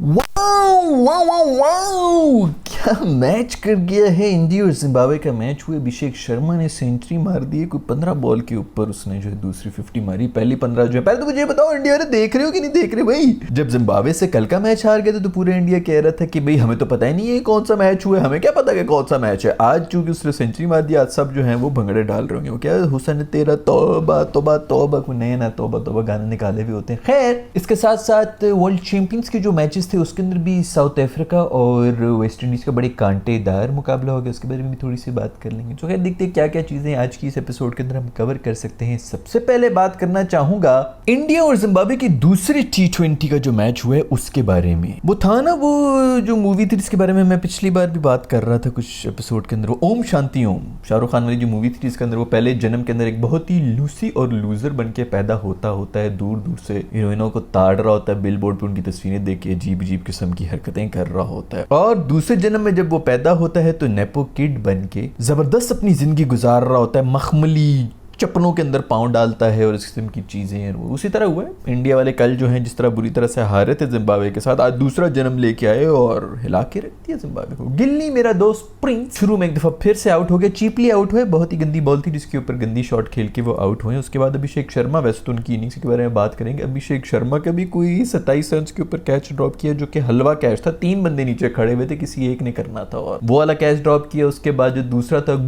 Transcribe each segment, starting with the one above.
Wow wow wow wow, क्या match कर गया है इंडिया और जिम्बाब्वे का मैच हुआ। अभिषेक शर्मा ने सेंचुरी मार दी है, कोई 15 बॉल के ऊपर उसने जो है दूसरी 50 मारी। पहली 15 जो है, पहले तो मुझे बताओ इंडिया ने देख रहे हो कि नहीं देख रहे भाई। जब जिम्बाब्वे से कल का मैच हार गए थे तो पूरे इंडिया कह रहा था कि भाई हमें तो पता ही नहीं है कौन सा मैच हुआ है, हमें क्या पता कि कौन सा मैच है। आज चूंकि उसने सेंचुरी मार दी, आज सब जो है वो भंगड़े डाल रहे होंगे। वो क्या हुसैन तेरा तौबा तौबा तौबा, कोई नया ना तौबा तौबा गाने निकाले भी होते हैं। खैर, इसके साथ साथ वर्ल्ड चैंपियंस के जो मैचेस थे उसके अंदर भी साउथ अफ्रीका और वेस्ट इंडीज का बड़े कांटेदार मुकाबला हो गया, उसके बारे में भी थोड़ी सी बात कर लेंगे। तो खैर देखते हैं क्या क्या चीजें आज की इस एपिसोड के अंदर हम कवर कर सकते हैं। सबसे पहले बात करना चाहूंगा इंडिया और जिम्बाब्वे की दूसरी T20 का जो मैच हुआ है उसके बारे में। वो था ना, वो जो मूवी थी जिसके बारे में मैं पिछली बार भी बात कर रहा था कुछ एपिसोड के अंदर, ओम शांति ओम, शाहरुख खान वाली जो मूवी थी जिसके अंदर वो पहले जन्म के अंदर एक बहुत ही लूसी और लूजर बन के पैदा होता है, दूर दूर से हीरोइनों को ताड़ रहा होता है, बिल बोर्ड पे उनकी तस्वीरें देख के अजीब अजीब किस्म की हरकतें कर रहा होता है। और दूसरे जन्म में जब वो पैदा होता है तो नेपो किड बन के जबरदस्त अपनी जिंदगी गुजार रहा होता है, मखमली चपनों के अंदर पांव डालता है और इस किस्म की चीजें हैं। वो उसी तरह हुआ है। इंडिया वाले कल जो हैं जिस तरह बुरी तरह से हारे थे जिम्बाब्वे के साथ, आज दूसरा जन्म लेके आए और हिला के रख दिया जिम्बाब्वे को। गिल्ली मेरा दोस्त प्रिंस शुरू में एक दफा फिर से आउट हो गया, चीपली आउट हुए, बहुत ही गंदी बॉल थी जिसके ऊपर गंदी शॉट खेल के वो आउट हुए। उसके बाद अभिषेक शर्मा, वैसे तो उनकी इनिंग्स के बारे में बात करेंगे, अभिषेक शर्मा का भी कोई 27 रन के ऊपर कैच ड्रॉप किया जो कि हलवा कैच था, 3 बंदे नीचे खड़े हुए थे, किसी एक ने करना था और वो वाला कैच ड्रॉप किया। उसके बाद जो दूसरा था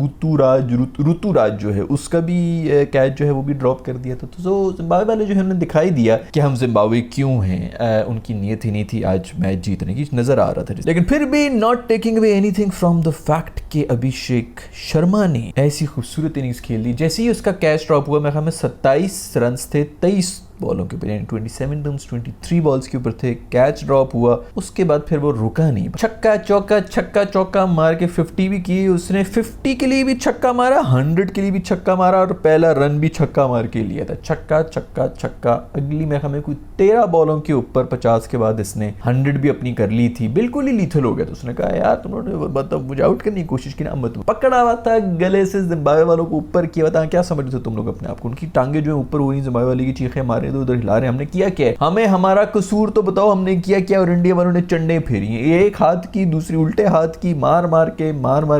ऋतुराज जो है उसका भी कैच जो है वो भी ड्रॉप कर दिया था। तो जिम्बाब्वे वाले जो है उन्होंने दिखाई दिया कि हम जिम्बाब्वे क्यों हैं, उनकी नीयत ही नहीं थी आज मैच जीतने की, नजर आ रहा था। लेकिन फिर भी not taking away anything from the fact कि अभिषेक शर्मा ने ऐसी खूबसूरत इनिंग्स खेल दी। जैसे ही उसका कैच ड्रॉप हुआ, मेरे ख्याल में 27 रन थे 23 बॉलों के ऊपर, यानी 27 रन 23 बॉल्स के ऊपर थे, कैच ड्रॉप हुआ। उसके बाद फिर वो रुका नहीं, छक्का चौका मार के 50 भी की उसने, 50 के लिए भी छक्का मारा, 100 के लिए भी छक्का मारा और पहला रन भी छक्का मार के लिया था। छक्का। अगली मैं हमें कोई 13 बॉलों के ऊपर 50 के बाद इसने 100 भी अपनी कर ली थी, बिल्कुल ही लीथल हो गया। तो उसने कहा यार तुम लोगों ने मतलब मुझे आउट करने की कोशिश की ना, मत। पकड़ा हुआ था गले से, जिम्बाब्वे वालों को ऊपर किया था। क्या समझ रहे थे तुम लोग अपने आप को? उनकी टांगे जो है ऊपर हो रही, जिम्बाब्वे वाले की चीखें मारे उधर हिला रहे, हमने किया क्या है? हमें हमारा कसूर तो बताओ, हमने किया क्या? और इंडिया वालों ने चंडे फेरी हैं, एक हाथ की दूसरी उल्टे हाथ की, मार मार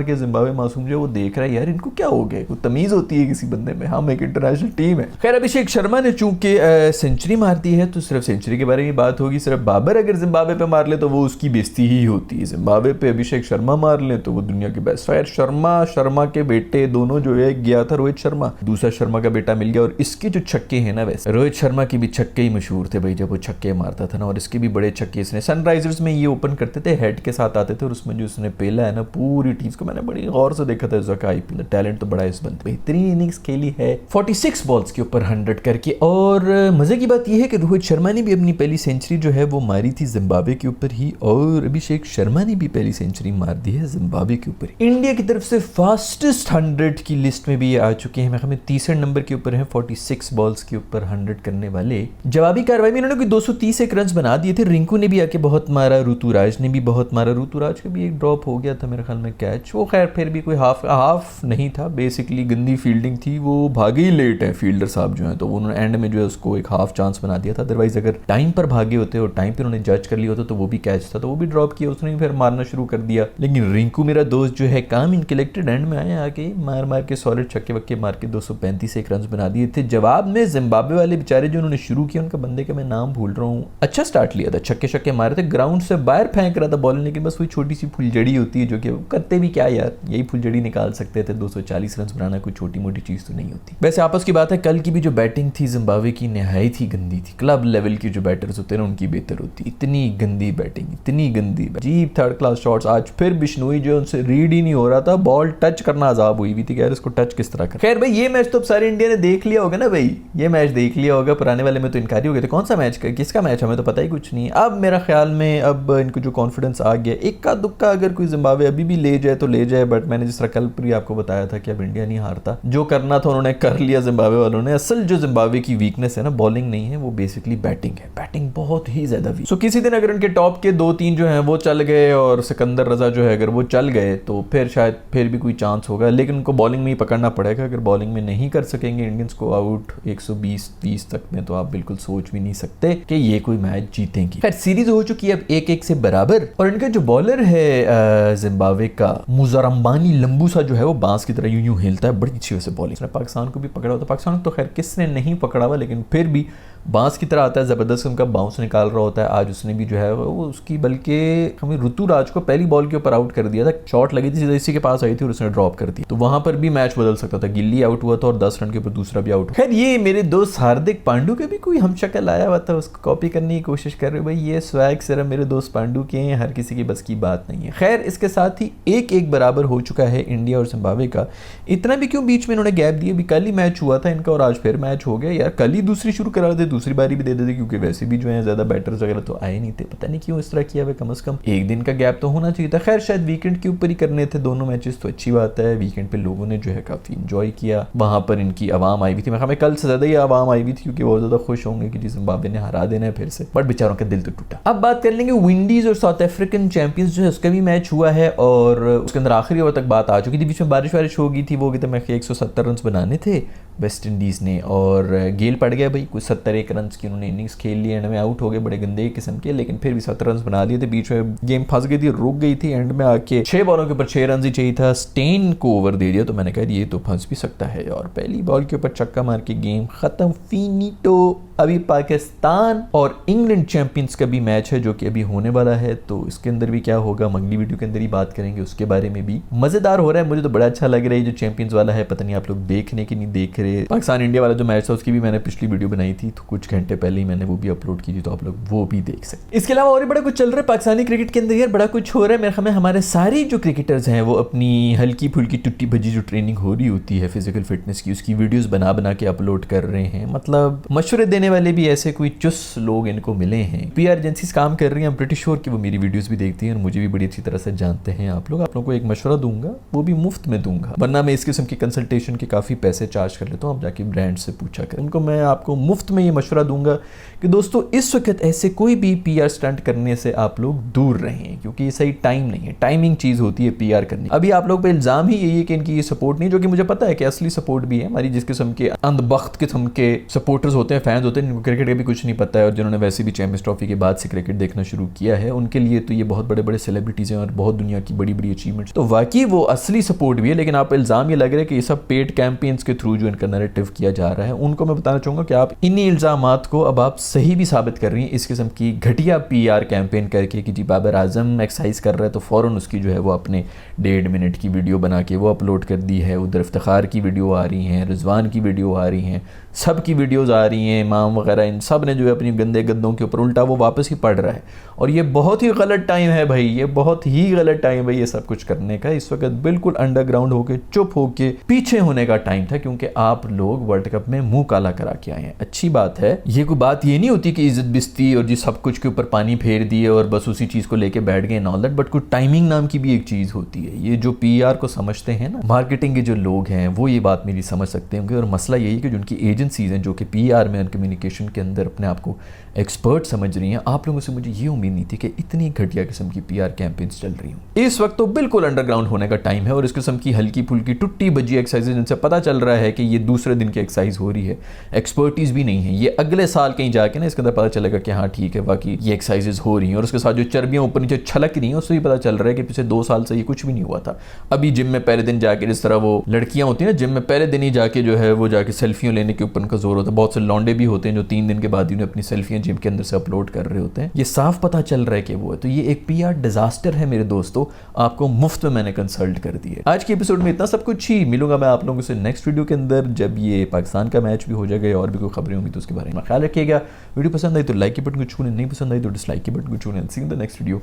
के जिम्बाब्वे मासूम जो वो देख रहा है यार इनको क्या हो गया, तमीज होती है किसी बंदे में? हम एक इंटरनेशनल टीम है। खैर, अभिषेक शर्मा ने चूंकि सेंचुरी मार दी है तो सिर्फ सेंचुरी के बारे में बात होगी। सिर्फ बाबर अगर जिम्बाब्वे पे मार ले तो वो उसकी बेइज्जती ही होती है, जिम्बाब्वे पे अभिषेक शर्मा मार ले तो वो दुनिया के बेस्ट। खैर, शर्मा के बेटे दोनों जो है, गया था रोहित शर्मा, दूसरा शर्मा का बेटा मिल गया। और इसके जो छक्के हैं ना, वैसे रोहित शर्मा की भी छक्के ही मशहूर थे भाई, जब वो छक्के मारता था ना, और इसके भी बड़े छक्के इसने सनराइजर्स में ये ओपन करते थे, हेड के साथ आते थे और उसमें जो उसने पेला है ना, पूरी टीम को मैंने बड़ी गौर से देखा था इसका आईपीएल, टैलेंट तो बड़ा है इस बंदे, बेहतरीन इनिंग्स खेली है 46 बॉल्स के ऊपर 100 करके। और मजे की बात यह है कि रोहित शर्मा ने भी अपनी पहली सेंचुरी जो है वो मारी थी जिम्बाब्वे के ऊपर ही, और अभिषेक शर्मा ने भी पहली सेंचुरी मार दी है जिम्बाब्वे के ऊपर। इंडिया की तरफ से फास्टेस्ट 100 की लिस्ट में भी ये आ चुके हैं, हमें तीसरे नंबर के ऊपर है, 46 बॉल्स के ऊपर 100 करने वाले। जवाबी कार्रवाई में इन्होंने 231 रन बना दिए थे। रिंकू ने भी आके बहुत मारा, ऋतुराज ने भी बहुत मारा, ऋतुराज का भी एक ड्रॉप हो गया था मेरे ख्याल में कैच, वो खैर फिर भी कोई हाफ नहीं था, बेसिकली गंदी फील्डिंग थी, वो भागे ही लेट है फील्डर साहब जो है, तो उन्होंने एंड में जो है उसको एक हाफ चांस बना दिया था। अदरवाइज अगर टाइम पर भागे होते और टाइम पर उन्होंने जज कर लिया होता तो वो भी कैच था, तो वो भी ड्रॉप किया उसने, फिर मारना शुरू कर दिया। लेकिन रिंकू मेरा दोस्त जो है काम इनकलेक्टेड, एंड में आए आके मार के सॉलिड छक्के वक्के मार के 235 रन बना दिए थे। जवाब में जिम्बाब्वे वाले बेचारे जो उन्होंने शुरू किया, उनका बंदे का मैं नाम भूल रहा हूँ, अच्छा स्टार्ट लिया था, छक्के मारे थे, ग्राउंड से बाहर फेंक रहा था बॉल, लेकिन बस वही छोटी सी फुलझड़ी होती है जो कि करते भी क्या यार, यही फुलझड़ी निकाल सकते थे। 240 रन बनाना कोई छोटी मोटी चीज तो नहीं होती। वैसे आपस की बात है, कल की भी जो बैटिंग थी जिम्बाब्वे की नहायत ही गंदी थी। क्लब लेवल की जो बैटर्स होते हैं ना उनकी बेहतर होती, इतनी गंदी बैटिंग, इतनी गंदी अजीब थर्ड क्लास शॉट्स। आज फिर बिश्नोई जो उनसे रीड ही नहीं हो रहा था, बॉल टच करना अजाब हुई भी थी, यार इसको टच किस तरह कर। खैर भाई, ये मैच तो अब सारे इंडिया ने देख लिया होगा ना भाई, ये मैच देख लिया होगा, पुराने वाले में तो इनकारी हो गए थे। कौन सा मैच, किसका मैच, हमें तो पता ही कुछ नहीं। अब मेरा ख्याल में अब इनको जो कॉन्फिडेंस आ गया, इक्का दुक्का अगर कोई जिम्बाब्वे अभी भी ले जाए तो ले जाए, बट मैंने जिस तरह कल भी आपको बताया था कि अब इंडिया नहीं हारता, जो करना था उन्होंने कर लिया जिम्बाब्वे वालों ने। असल जो जिम्बाब्वे की वीकनेस है ना, बॉलिंग नहीं है, वो बेसिकली बैटिंग है, बैटिंग बहुत ही ज्यादा वीक। सो किसी दिन अगर उनके टॉप के 2-3 जो हैं वो चल गए और सिकंदर रजा जो है अगर वो चल गए तो फिर शायद फिर भी कोई चांस होगा, लेकिन उनको बॉलिंग में ही पकड़ना पड़ेगा। अगर बॉलिंग में नहीं कर सकेंगे इंडियंस को आउट 120-30 तक में, तो आप बिल्कुल सोच भी नहीं सकते कि ये कोई मैच जीतेंगी। खैर सीरीज हो चुकी है अब 1-1 से बराबर, और इनका जो बॉलर है जिम्बाब्वे का मुजरम्बानी लंबू सा जो है वो बांस की तरह यूं यूं हिलता है, बड़ी अच्छी वजह से बॉलिंग। पाकिस्तान को भी पकड़ा होता, पाकिस्तान को तो खैर किसने नहीं पकड़ा हुआ, लेकिन फिर भी बांस की तरह आता है, जबरदस्त उनका बाउंस निकाल रहा होता है। आज उसने भी जो है वो उसकी, बल्कि हमें ऋतुराज को पहली बॉल के ऊपर आउट कर दिया था, शॉट लगी थी सीधा इसी के पास आई थी और उसने ड्रॉप कर दी, तो वहां पर भी मैच बदल सकता था। गिल्ली आउट हुआ था और 10 रन के ऊपर दूसरा भी आउट। खैर ये मेरे दोस्त हार्दिक पांडु के भी कोई हम शक्ल आया हुआ था, उसको कॉपी करने की कोशिश कर रहे हो भाई, ये स्वैग सिर्फ मेरे दोस्त पांडु के हैं, हर किसी की बस की बात नहीं है। खैर इसके साथ ही 1-1 बराबर हो चुका है इंडिया और जिम्बाब्वे का। इतना भी क्यों बीच में इन्होंने गैप दिया, अभी कल ही मैच हुआ था इनका और आज फिर मैच हो गया यार। कल ही दूसरी शुरू करा देते, दूसरी बारी भी दे देते, क्योंकि वैसे भी जो है ज्यादा बैटर्स वगैरह तो आए नहीं थे, पता नहीं क्यों इस तरह किया हुआ। कम से कम एक दिन का गैप तो होना चाहिए था। खैर शायद वीकेंड के ऊपर ही करने थे दोनों मैचेस, तो अच्छी बात है। वीकेंड पे लोगों ने जो है काफी इंजॉय किया, वहां पर इनकी आवाम आई हुई थी, मैं कल से ज्यादा ही आवाम आई हुई थी, क्योंकि बहुत ज्यादा खुश होंगे कि जिम्बाब्वे ने हरा देना है फिर से, बट बेचारों का दिल तो टूटा। अब बात कर लेंगे विंडीज और साउथ अफ्रीकन चैंपियंस जो है उसका भी मैच हुआ है, और उसके अंदर आखिरी ओवर तक बात आ चुकी थी। बीच में बारिश वारिश हो गई थी, वो गए थे मैं 170 रन बनाने थे वेस्ट इंडीज ने, और गेल पड़ गया भाई, कुछ 71 रन की उन्होंने इनिंग्स खेल ली, एंड में आउट हो गए बड़े गंदे किस्म के, लेकिन फिर भी 70 रन बना लिए थे। बीच में गेम फंस गई थी, रुक गई थी, एंड में आके 6 बॉलों के ऊपर 6 रन ही चाहिए था, स्टेन को ओवर दे दिया, तो मैंने कहा ये तो फंस भी सकता है, और पहली बॉल के ऊपर छक्का मार के गेम खत्म, फिनिटो। अभी पाकिस्तान और इंग्लैंड चैंपियंस का भी मैच है जो कि अभी होने वाला है, तो इसके अंदर भी क्या होगा हम अगली वीडियो के अंदर ही बात करेंगे, उसके बारे में भी। मजेदार हो रहा है, मुझे तो बड़ा अच्छा लग रहा है जो चैंपियंस वाला है, पता नहीं आप लोग देखने की नहीं देख रहे। पाकिस्तान इंडिया वाला जो मैच था उसकी भी मैंने पिछली वीडियो बनाई थी, तो कुछ घंटे पहले ही मैंने वो भी अपलोड की थी, तो आप लोग वो भी देख सकते। इसके अलावा और भी बड़ा कुछ चल रहा है पाकिस्तानी क्रिकेट के अंदर यार, बड़ा कुछ हो रहा है। मेरे ख्याल में हमारे सारे जो क्रिकेटर्स हैं वो अपनी हल्की फुल्की टुट्टी भजी जो ट्रेनिंग हो रही होती है फिजिकल फिटनेस की, उसकी वीडियोस बना बना के अपलोड कर रहे हैं। मतलब मशवरे देने वाले भी ऐसे कोई चुस लोग इनको मिले हैं। पीआर एजेंसीज काम कर रही हैं, ब्रिटिश श्योर कि वो मेरी वीडियोस भी देखती हैं और मुझे भी बड़ी अच्छी तरह से जानते हैं। आप लोगों को एक मशवरा दूंगा, वो भी मुफ्त में दूंगा, वरना मैं इस किस्म की कंसल्टेशन के काफ़ी पैसे चार्ज कर लेता हूँ। आप जाके ब्रांड से पूछा करें, उनको मैं आपको मुफ्त में ये मशवरा दूंगा कि दोस्तों इस वक्त ऐसे कोई भी पीआर स्टंट करने से आप लोग दूर रहें, क्योंकि ये सही टाइम नहीं है, टाइमिंग चीज़ होती है पीआर करनी। अभी आप लोग पे इल्ज़ाम ही यही है कि इनकी ये सपोर्ट नहीं, जो कि मुझे पता है कि असली सपोर्ट भी है हमारी, जिस किस्म के अंधबख्त किस्म के सपोर्टर्स होते हैं, फैंस होते हैं, जिनको क्रिकेट का भी कुछ नहीं पता है, और जिन्होंने वैसे भी चैंपियंस ट्रॉफी के बाद से क्रिकेट देखना शुरू किया है, उनके लिए तो ये बहुत बड़े बड़े सेलिब्रिटीज़ हैं और बहुत दुनिया की बड़ी बड़ी अचीवमेंट्स, तो वाकई वो असली सपोर्ट भी है। लेकिन आप इल्ज़ाम ये लग रहा है कि ये सब पेड कैंपेन्स के थ्रू जो इनका नैरेटिव किया जा रहा है, उनको मैं बताना चाहूँगा कि आप इन्हीं इल्ज़ामात को अब आप सही भी साबित कर रही हैं इस किस्म की घटिया पीआर कैंपेन करके कि जी बाबर आजम एक्सरसाइज कर रहा है तो फ़ौरन उसकी जो है वो अपने 1.5 मिनट की वीडियो बना के वो अपलोड कर दी है। उधर इफ्तिखार की वीडियो आ रही हैं, रिजवान की वीडियो आ रही हैं, सब की वीडियोस आ रही हैं, इमाम वगैरह इन सब ने जो है अपनी गंदे गद्दों के ऊपर उल्टा वो वापस ही पड़ रहा है। और ये बहुत ही गलत टाइम है भाई, ये बहुत ही गलत टाइम है भाई ये सब कुछ करने का। इस वक्त बिल्कुल अंडरग्राउंड होके चुप होके पीछे होने का टाइम था, क्योंकि आप लोग वर्ल्ड कप में मुंह काला करा के आए हैं। अच्छी बात है, ये कोई बात ये नहीं होती कि इज्जत बिस्ती और जी सब कुछ के ऊपर पानी फेर दिए और बस उसी चीज को लेके बैठ गए ऑल दैट, बट कुछ टाइमिंग नाम की भी एक चीज होती है। ये जो पीआर को समझते हैं ना, मार्केटिंग के जो लोग हैं, वो ये बात मेरी समझ सकते होंगे। और मसला यही है कि जो उनकी एजेंसीज हैं जो कि पीआर में कम्युनिकेशन के अंदर अपने आप को एक्सपर्ट समझ रही हैं, आप लोगों से मुझे ये उम्मीद नहीं थी कि इतनी घटिया किस्म की पीआर कैंपेन्स चल रही हूँ। इस वक्त तो बिल्कुल अंडरग्राउंड होने का टाइम है और इस किस्म की हल्की फुल्की टुट्टी भजी एक्सरसाइज जिनसे पता चल रहा है कि ये दूसरे दिन की एक्सरसाइज हो रही है, एक्सपर्टीज भी नहीं है, ये अगले साल कहीं जाके ना इसके अंदर पता चलेगा कि हाँ ठीक है बाकी ये एक्सरसाइजेज हो रही हैं। और उसके साथ जो चर्बियाँ ऊपर नीचे छलक रही हैं उससे भी पता चल रहा है कि पिछले 2 साल से ये कुछ भी नहीं हुआ था। अभी जिम में पहले दिन जाके, जिस तरह वो लड़कियां होती हैं ना जिम में पहले दिन ही जाके जो है वो जाके सेल्फियों लेने के ऊपर उनका जोर होता है। बहुत से लौंडे भी होते हैं जो 3 दिन के बाद ही अपनी सेल्फियां जिम के अंदर से अपलोड कर रहे होते हैं। ये साफ पता चल रहा है कि वो है। तो ये एक पीआर डिजास्टर है मेरे दोस्तों, आपको मुफ्त में मैंने कंसल्ट कर दिया। आज के एपिसोड में इतना सब कुछ ही। मिलूंगा मैं आप लोगों से नेक्स्ट वीडियो के अंदर जब ये पाकिस्तान का मैच भी हो जाएगा और भी कोई खबरें होंगी तो उसके बारे में ख्याल रखिएगा। वीडियो पसंद आई तो लाइक के बटन को छूने, नहीं पसंद आई तो डिसलाइक के बटन को छूने। See you in the next video.